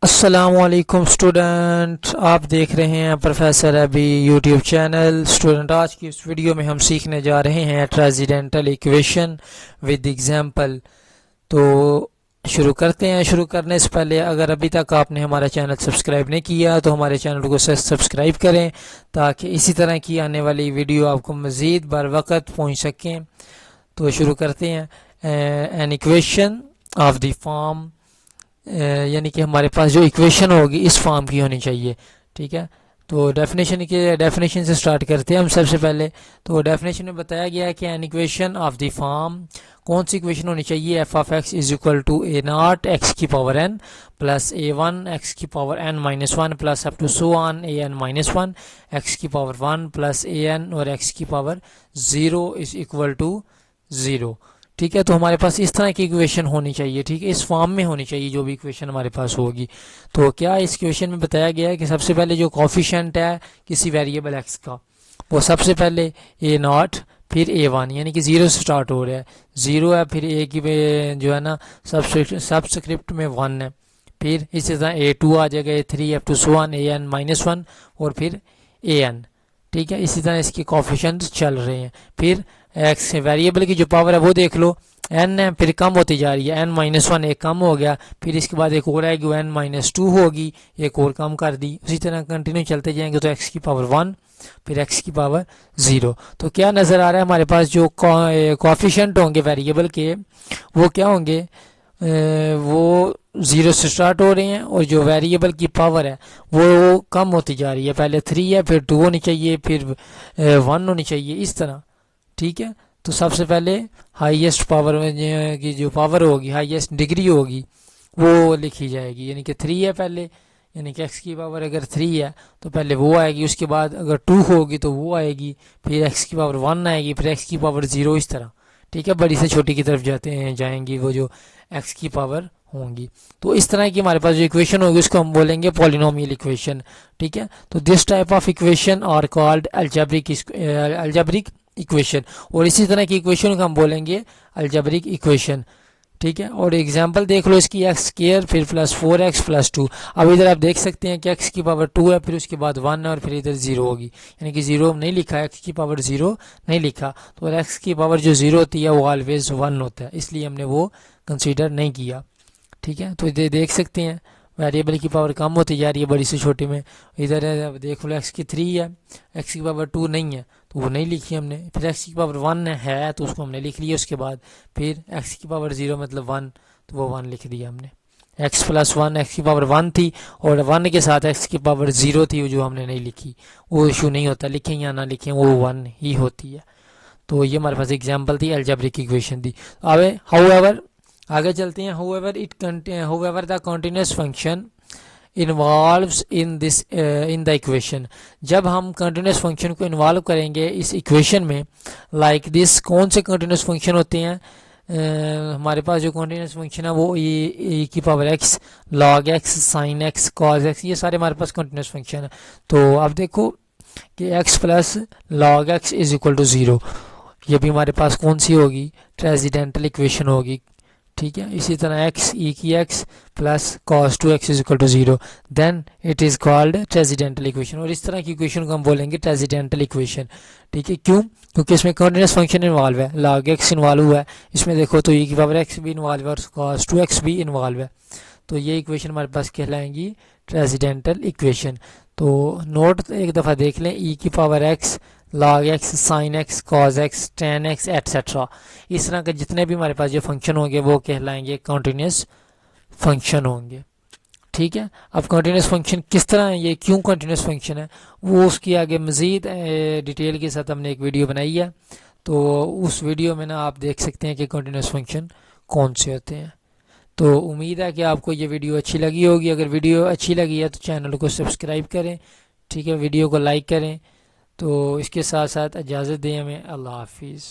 अस्सलामुअलैकुम स्टूडेंट, आप देख रहे हैं प्रोफेसर अभी यूट्यूब चैनल। स्टूडेंट, आज की इस वीडियो में हम सीखने जा रहे हैं ट्रांसेंडेंटल इक्वेशन विद एग्जांपल। तो शुरू करते हैं। शुरू करने से पहले अगर अभी तक आपने हमारा चैनल सब्सक्राइब नहीं किया तो हमारे चैनल को सब्सक्राइब करें ताकि इसी तरह की आने वाली वीडियो आपको मज़ीद बर वक्त पहुँच सकें। तो शुरू करते हैं। N equation of the form, यानी कि हमारे पास जो इक्वेशन होगी इस फॉर्म की होनी चाहिए। ठीक है, तो डेफिनेशन से स्टार्ट करते हैं हम सबसे पहले। तो डेफिनेशन में बताया गया है कि an equation of the form, कौन सी इक्वेशन होनी चाहिए, f of x is equal to a naught x की power n plus a one x की power n minus one plus up to so on a n minus one x की power one plus a n और x की power zero is equal to zero. ठीक है, तो हमारे पास इस तरह की इक्वेशन होनी चाहिए। ठीक है, इस फॉर्म में होनी चाहिए जो भी इक्वेशन हमारे पास होगी। तो क्या इस इक्वेशन में बताया गया है कि सबसे पहले जो कॉफिशेंट है किसी वेरिएबल एक्स का, वो सबसे पहले ए नॉट फिर ए वन, यानी कि ज़ीरो से स्टार्ट हो रहा है। ज़ीरो है, फिर ए की जो है ना सबस्क्रिप्ट में वन है, फिर इसी तरह ए टू आ जाएगा, a three up to so one a n minus one और फिर ए एन। ठीक है, इसी तरह इसके कॉफिशेंट चल रहे हैं। फिर एक्स वेरिएबल की जो पावर है वो देख लो, एन है, फिर कम होती जा रही है, एन माइनस वन एक कम हो गया, फिर इसके बाद एक और आएगी वो एन माइनस टू होगी, एक और कम कर दी, उसी तरह कंटिन्यू चलते जाएंगे। तो एक्स की पावर वन फिर एक्स की पावर ज़ीरो। तो क्या नज़र आ रहा है हमारे पास, जो कॉफिशेंट होंगे वेरिएबल के वो क्या होंगे, वो ज़ीरो से स्टार्ट हो रहे हैं और जो वेरिएबल की पावर है वो कम होती जा रही है। पहले थ्री है, फिर टू होनी चाहिए, फिर वन होनी चाहिए, इस तरह। ठीक है, तो सबसे पहले हाईएस्ट पावर की जो पावर होगी, हाईएस्ट डिग्री होगी वो लिखी जाएगी, यानी कि थ्री है पहले, यानी कि एक्स की पावर अगर थ्री है तो पहले वो आएगी, उसके बाद अगर टू होगी तो वो आएगी, फिर एक्स की पावर वन आएगी, फिर एक्स की पावर ज़ीरो, इस तरह। ठीक है, बड़ी से छोटी की तरफ जाएंगी वो जो एक्स की पावर होंगी। तो इस तरह की हमारे पास जो इक्वेशन होगी उसको हम बोलेंगे पॉलिनोमियल इक्वेशन। ठीक है, तो this type of equation are called algebraic equation, और इसी तरह की इक्वेशन को हम बोलेंगे अलजेब्रिक इक्वेशन। ठीक है, और एग्जांपल देख लो इसकी, एक्स स्क्वायर फिर plus four x plus two. अब इधर आप देख सकते हैं कि एक्स की पावर टू है, फिर उसके बाद वन है और फिर इधर ज़ीरो होगी, यानी कि ज़ीरो नहीं लिखा, एक्स की पावर ज़ीरो नहीं लिखा। तो एक्स की पावर जो ज़ीरो होती है वो ऑलवेज वन होता है, इसलिए हमने वो कंसिडर नहीं किया। ठीक है, तो इधर देख सकते हैं वेरिएबल की पावर कम होती जा रही है बड़ी से छोटी में। इधर है, देख लो एक्स की थ्री है, एक्स की पावर टू नहीं है तो वो नहीं लिखी हमने। फिर एक्स की पावर वन है तो उसको हमने लिख लिया, उसके बाद फिर एक्स की पावर ज़ीरो मतलब वन, तो वो वन लिख दिया हमने। एक्स प्लस वन, एक्स की पावर वन थी और वन के साथ एक्स की पावर ज़ीरो थी जो हमने नहीं लिखी, वो इशू नहीं होता, लिखें या ना लिखें वो वन ही होती है। तो ये हमारे पास एग्जाम्पल थी, अलजेब्रिक इक्वेशन थी। अब हाउएवर आगे चलते हैं। however the continuous function involves in the equation, जब हम कंटिन्यूस फंक्शन को इन्वॉल्व करेंगे इस इक्वेशन में, लाइक दिस, कौन से कंटिन्यूस फंक्शन होते हैं, हमारे पास जो कंटिन्यूस फंक्शन है वो ए की power x, log x, sine x, cos x, ये सारे हमारे पास कंटिन्यूस फंक्शन है। तो अब देखो कि x plus log x is equal to zero, ये भी हमारे पास कौन सी होगी, ट्रांसेंडेंटल इक्वेशन होगी। ठीक है, इसी तरह एक्स ई की x plus cos two x is equal to zero, then it is called transcendental equation, और इस तरह की इक्वेशन को हम बोलेंगे ट्रांसेंडेंटल इक्वेशन। ठीक है, क्यों, क्योंकि इसमें कंटिन्यूस फंक्शन इन्वॉल्व है, लॉग एक्स इन्वॉल्व हुआ है इसमें, देखो तो ई की पावर एक्स भी इन्वॉल्व है और कॉस टू एक्स भी इन्वॉल्व है। तो ये इक्वेशन हमारे पास कहलाएंगी ट्रांसेंडेंटल इक्वेशन। तो नोट एक दफ़ा देख लें, ई की power x, log x, sine x, cos x, ten x etcetera, इस तरह के जितने भी हमारे पास जो फंक्शन होंगे वो कहलाएंगे कंटिन्यूस फंक्शन होंगे। ठीक है, अब कंटिन्यूस फंक्शन किस तरह है, ये क्यों कंटिन्यूस फंक्शन है, वो उसकी आगे मज़ीद डिटेल के साथ हमने एक वीडियो बनाई है, तो उस वीडियो में ना आप देख सकते हैं कि कंटिन्यूस फंक्शन कौन से होते हैं। तो उम्मीद है कि आपको ये वीडियो अच्छी लगी होगी। अगर वीडियो अच्छी लगी है तो चैनल को सब्सक्राइब करें। ठीक है, वीडियो को लाइक करें। तो इसके साथ साथ इजाज़त दें हमें। अल्लाह हाफिज़।